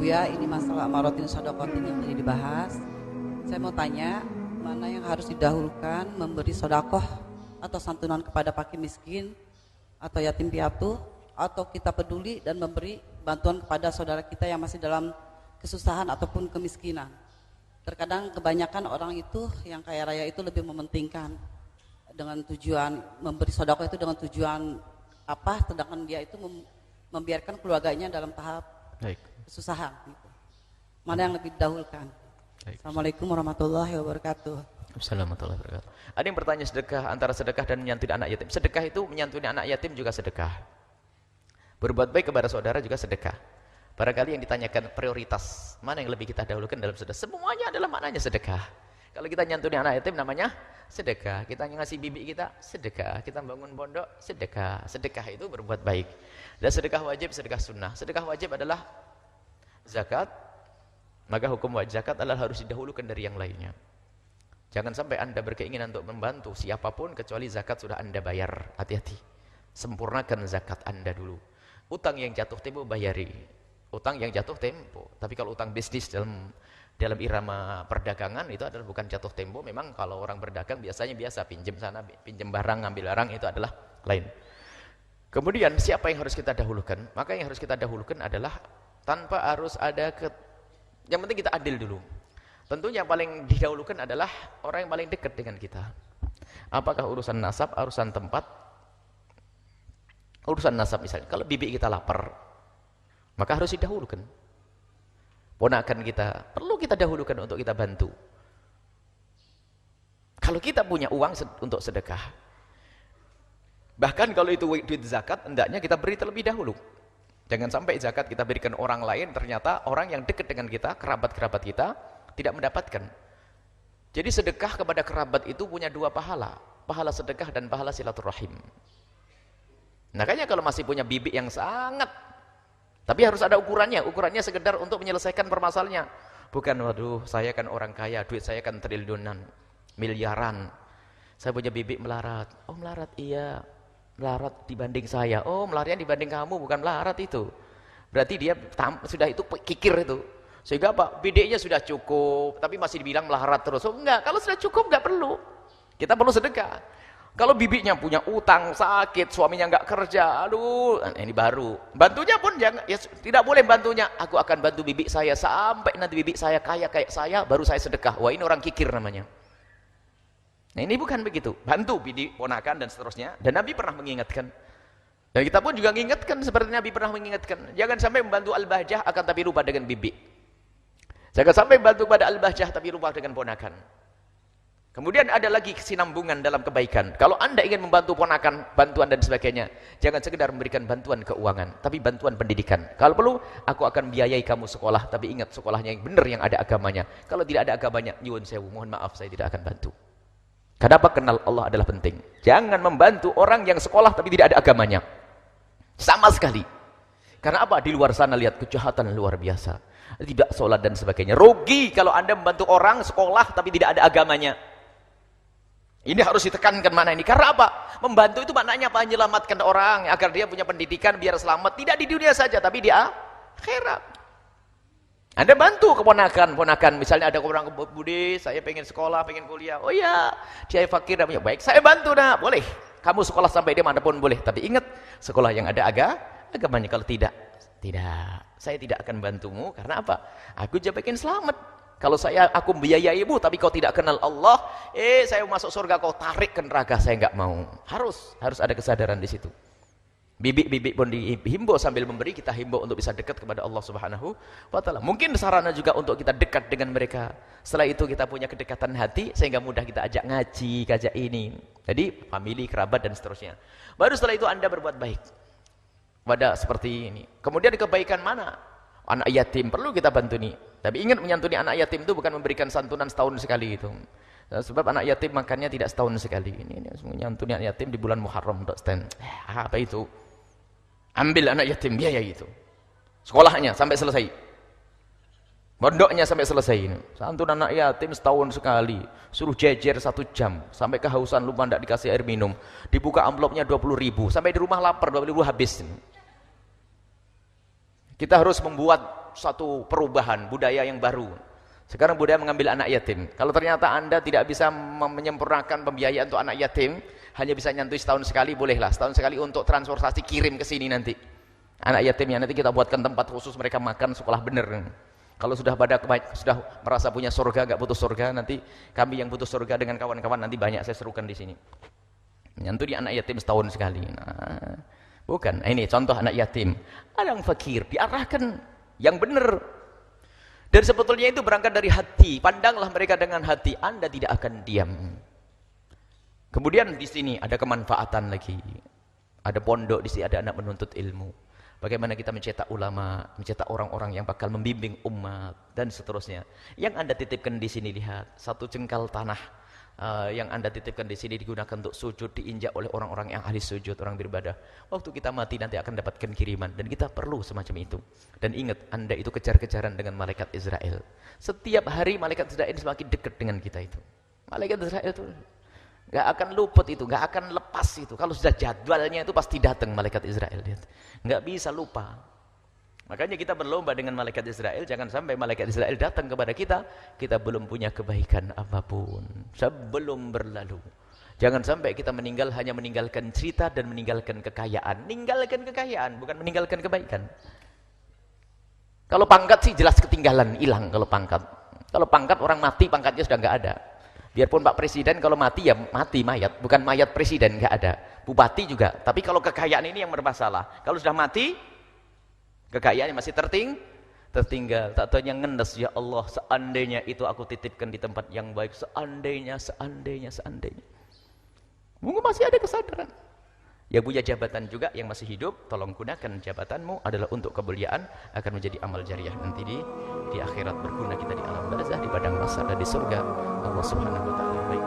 Buya, ini masalah amaratin sodakotin yang tadi dibahas. Saya mau tanya, mana yang harus didahulukan, memberi sodakoh atau santunan kepada fakir miskin atau yatim piatu, atau kita peduli dan memberi bantuan kepada saudara kita yang masih dalam kesusahan ataupun kemiskinan. Terkadang kebanyakan orang itu yang kaya raya itu lebih mementingkan dengan tujuan memberi sodakoh itu dengan tujuan apa, sedangkan dia itu membiarkan keluarganya dalam tahap kesusahan gitu. Mana yang lebih didahulukan? Assalamualaikum warahmatullahi wabarakatuh. Assalamualaikum warahmatullahi wabarakatuh. Ada yang bertanya sedekah antara sedekah dan menyantuni anak yatim. Sedekah itu menyantuni anak yatim juga sedekah. Berbuat baik kepada saudara juga sedekah. Barangkali yang ditanyakan prioritas, mana yang lebih kita dahulukan dalam sedekah? Semuanya adalah maknanya sedekah. Kalau kita nyantuni anak yatim namanya sedekah. Kita ngasih bibi kita sedekah. Kita bangun pondok sedekah. Sedekah itu berbuat baik. Dan sedekah wajib, sedekah sunnah. Sedekah wajib adalah zakat. Maka hukum wajib zakat adalah harus didahulukan dari yang lainnya. Jangan sampai Anda berkeinginan untuk membantu siapapun kecuali zakat sudah Anda bayar. Hati-hati. Sempurnakan zakat Anda dulu. Utang yang jatuh tempo bayari. Utang yang jatuh tempo. Tapi kalau utang bisnis dalam irama perdagangan itu adalah bukan jatuh tempo. Memang kalau orang berdagang biasanya biasa pinjam sana, pinjam barang, ngambil barang, itu adalah lain. Kemudian siapa yang harus kita dahulukan? Maka yang harus kita dahulukan adalah tanpa harus ada yang penting kita adil dulu. Tentunya yang paling didahulukan adalah orang yang paling dekat dengan kita. Apakah urusan nasab, urusan tempat? Urusan nasab misalnya, kalau bibi kita lapar, maka harus didahulukan. Ponakan kita, perlu kita dahulukan untuk kita bantu. Kalau kita punya uang untuk sedekah, bahkan kalau itu duit zakat, hendaknya kita beri terlebih dahulu. Jangan sampai zakat kita berikan orang lain, ternyata orang yang dekat dengan kita, kerabat-kerabat kita, tidak mendapatkan. Jadi sedekah kepada kerabat itu punya dua pahala. Pahala sedekah dan pahala silaturahim. Makanya kalau masih punya bibi yang sangat, tapi harus ada ukurannya. Ukurannya sekedar untuk menyelesaikan permasalahannya. Bukan, waduh, saya kan orang kaya, duit saya kan triliunan, miliaran. Saya punya bibi melarat. Oh melarat, iya. Melarat dibanding saya. Oh melaratnya dibanding kamu, bukan melarat itu. Berarti dia sudah itu kikir itu. Sehingga apa? Bidiknya sudah cukup, tapi masih dibilang melarat terus. Oh enggak, kalau sudah cukup enggak perlu. Kita perlu sedekah. Kalau bibinya punya utang, sakit, suaminya enggak kerja, aduh, ini baru. Bantunya pun jangan, ya, tidak boleh bantunya. Aku akan bantu bibi saya sampai nanti bibi saya kaya kayak saya, baru saya sedekah. Wah ini orang kikir namanya. Nah ini bukan begitu. Bantu bibi, ponakan dan seterusnya. Dan Nabi pernah mengingatkan. Dan kita pun juga mengingatkan seperti Nabi pernah mengingatkan. Jangan sampai membantu al-bahjah akan tapi lupa dengan bibi. Jangan sampai bantu pada al-bahjah tapi lupa dengan ponakan. Kemudian ada lagi kesinambungan dalam kebaikan. Kalau Anda ingin membantu ponakan, bantuan dan sebagainya, jangan sekedar memberikan bantuan keuangan, tapi bantuan pendidikan. Kalau perlu, aku akan biayai kamu sekolah, tapi ingat sekolahnya yang benar, yang ada agamanya. Kalau tidak ada agamanya, nyuwun sewu, mohon maaf saya tidak akan bantu. Kenapa? Kenal Allah adalah penting. Jangan membantu orang yang sekolah tapi tidak ada agamanya. Sama sekali. Karena apa? Di luar sana lihat kejahatan luar biasa. Tidak sholat dan sebagainya. Rugi kalau Anda membantu orang sekolah tapi tidak ada agamanya. Ini harus ditekankan mana ini. Karena apa? Membantu itu maknanya apa? Menyelamatkan orang agar dia punya pendidikan biar selamat. Tidak di dunia saja tapi di akhirat. Anda bantu keponakan. Misalnya ada orang Budi, saya pengen sekolah, pengen kuliah. Oh iya, dia fakir dan punya baik. Saya bantu dah, boleh. Kamu sekolah sampai dia manapun boleh. Tapi ingat, sekolah yang ada agamanya. Kalau tidak. Saya tidak akan bantumu. Karena apa? Aku juga pengen selamat. Kalau aku membiayaimu, tapi kau tidak kenal Allah, saya masuk surga, kau tarik ke neraka, saya enggak mau. Harus ada kesadaran di situ. Bibi pun dihimbau sambil memberi, kita himbau untuk bisa dekat kepada Allah Subhanahu wa Ta'ala. Mungkin sarana juga untuk kita dekat dengan mereka. Setelah itu kita punya kedekatan hati, sehingga mudah kita ajak ngaji, ajak ini. Jadi, family, kerabat, dan seterusnya. Baru setelah itu Anda berbuat baik. Pada seperti ini. Kemudian kebaikan mana? Anak yatim, perlu kita bantu nih. Tapi ingat, menyantuni anak yatim itu bukan memberikan santunan setahun sekali itu. Sebab anak yatim makannya tidak setahun sekali. Ini menyantuni anak yatim di bulan Muharram. Apa itu? Ambil anak yatim, biaya itu. Sekolahnya sampai selesai. Pondoknya sampai selesai. Santunan anak yatim setahun sekali. Suruh jejer 1 jam. Sampai kehausan lupa tidak dikasih air minum. Dibuka amplopnya 20.000. Sampai di rumah lapar 20.000 habis. Kita harus membuat satu perubahan budaya yang baru. Sekarang budaya mengambil anak yatim. Kalau ternyata Anda tidak bisa menyempurnakan pembiayaan untuk anak yatim, hanya bisa nyantui setahun sekali, bolehlah setahun sekali untuk transportasi kirim ke sini nanti. Anak yatimnya nanti kita buatkan tempat khusus mereka makan sekolah bener. Kalau sudah merasa punya surga, nggak butuh surga, nanti kami yang butuh surga dengan kawan-kawan nanti banyak saya serukan di sini. Nyantui di anak yatim setahun sekali. Nah, bukan. Ini contoh anak yatim. Ada yang fakir, diarahkan yang benar. Dan sebetulnya itu berangkat dari hati. Pandanglah mereka dengan hati. Anda tidak akan diam. Kemudian di sini ada kemanfaatan lagi. Ada pondok di sini, ada anak menuntut ilmu. Bagaimana kita mencetak ulama, mencetak orang-orang yang bakal membimbing umat dan seterusnya. Yang Anda titipkan di sini, lihat satu jengkal tanah yang Anda titipkan di sini digunakan untuk sujud, diinjak oleh orang-orang yang ahli sujud, orang beribadah. Waktu kita mati nanti akan dapatkan kiriman dan kita perlu semacam itu. Dan ingat, Anda itu kejar-kejaran dengan malaikat Israel. Setiap hari malaikat Israel semakin dekat dengan kita itu. Malaikat Israel itu nggak akan luput itu, nggak akan lepas itu. Kalau sudah jadwalnya itu pasti datang malaikat Israel. Nggak bisa lupa. Makanya kita berlomba dengan malaikat Israel. Jangan sampai malaikat Israel datang kepada kita, kita belum punya kebaikan apapun sebelum berlalu. Jangan sampai kita hanya meninggalkan cerita dan meninggalkan kekayaan. Meninggalkan kekayaan, bukan meninggalkan kebaikan. Kalau pangkat sih jelas ketinggalan, hilang kalau pangkat. Kalau pangkat orang mati, pangkatnya sudah nggak ada. Biarpun Pak Presiden kalau mati ya mati mayat, bukan mayat presiden, nggak ada. Bupati juga. Tapi kalau kekayaan ini yang bermasalah. Kalau sudah mati, kekayaan masih tertinggal. Tak tahu yang ngendes, ya Allah, seandainya itu aku titipkan di tempat yang baik, seandainya. Mungkin masih ada kesadaran. Yang punya jabatan juga yang masih hidup, tolong gunakan jabatanmu adalah untuk kemuliaan, akan menjadi amal jariah nanti di akhirat, berguna kita di alam barzah, di padang mahsyar dan di surga Allah Subhanahu wa taala. Baik.